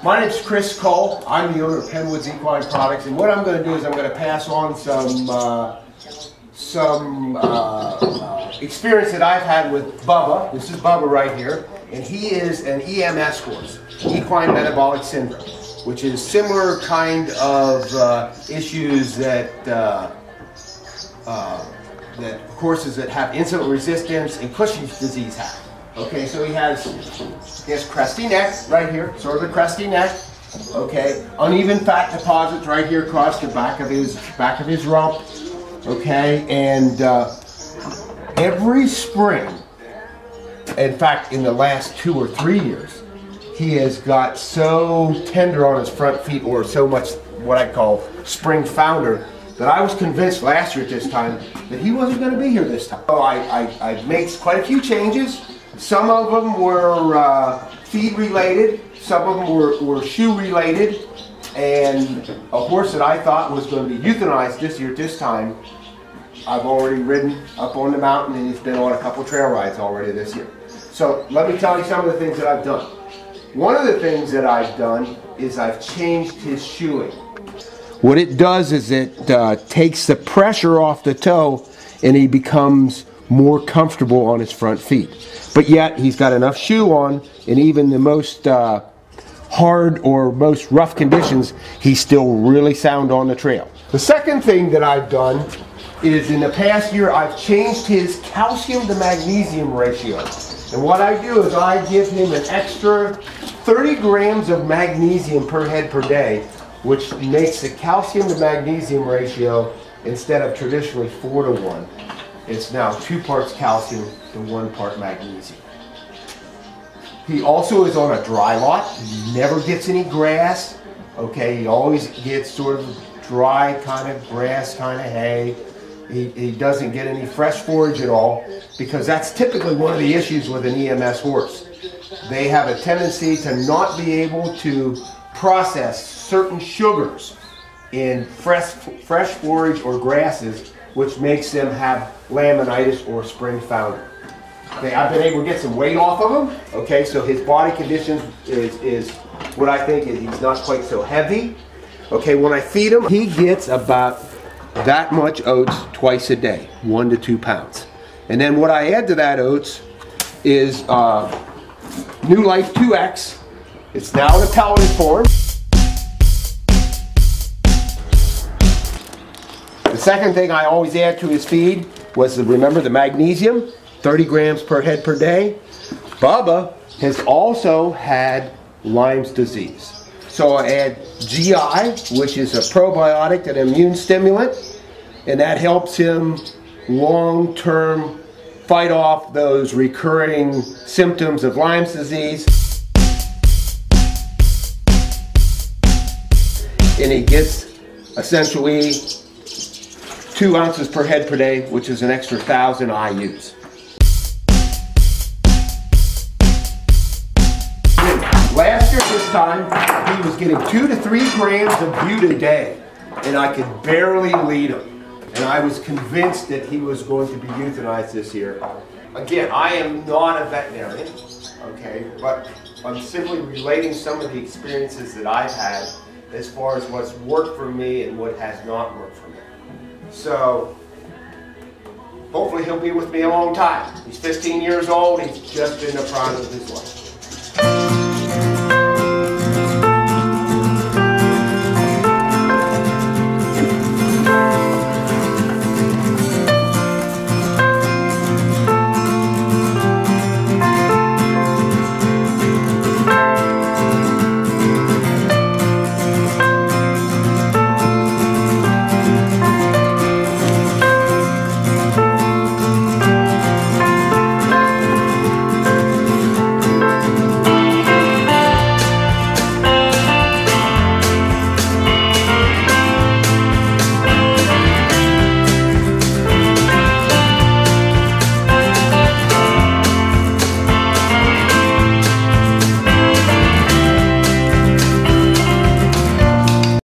My name's Chris Cole. I'm the owner of Pennwoods Equine Products, and what I'm going to do is I'm going to pass on some experience that I've had with Bubba. This is Bubba right here, and he is an EMS horse, equine metabolic syndrome, which is similar kind of issues that horses that have insulin resistance and Cushing's disease have. Okay, so he has crusty neck right here, sort of a crusty neck. Okay, uneven fat deposits right here across the back of his rump. Okay, and every spring, in fact, in the last 2 or 3 years, he has got so tender on his front feet, or so much what I call spring founder, that I was convinced last year at this time that he wasn't going to be here this time. So I made quite a few changes. Some of them were feed related, some of them were shoe related, and a horse that I thought was going to be euthanized this year at this time, I've already ridden up on the mountain, and he's been on a couple trail rides already this year. So let me tell you some of the things that I've done. One of the things that I've done is I've changed his shoeing. What it does is it takes the pressure off the toe, and he becomes more comfortable on his front feet. But yet he's got enough shoe on, and even the most hard or most rough conditions, he's still really sound on the trail. The second thing that I've done is in the past year I've changed his calcium to magnesium ratio. And what I do is I give him an extra 30 grams of magnesium per head per day, which makes the calcium to magnesium ratio, instead of traditionally 4 to 1, it's now 2 parts calcium to 1 part magnesium. He also is on a dry lot. He never gets any grass. Okay, he always gets sort of dry kind of grass, kind of hay. He doesn't get any fresh forage at all, because that's typically one of the issues with an EMS horse. They have a tendency to not be able to process certain sugars in fresh forage or grasses, which makes them have laminitis or spring founder. Okay, I've been able to get some weight off of him. Okay, so his body condition is what I think is he's not quite so heavy. Okay, when I feed him, he gets about that much oats twice a day, 1 to 2 pounds. And then what I add to that oats is New Life 2X. It's now in a pelleted form. The second thing I always add to his feed was, remember, the magnesium, 30 grams per head per day. Bubba has also had Lyme's disease. So I add GI, which is a probiotic and immune stimulant, and that helps him long-term fight off those recurring symptoms of Lyme's disease. And he gets essentially 2 ounces per head per day, which is an extra 1,000 IUs. Last year this time, he was getting 2 to 3 grams of bute a day, and I could barely lead him. And I was convinced that he was going to be euthanized this year. Again, I am not a veterinarian, okay, but I'm simply relating some of the experiences that I've had as far as what's worked for me and what has not worked for me. So, hopefully he'll be with me a long time. He's 15 years old, he's just in the prime of his life.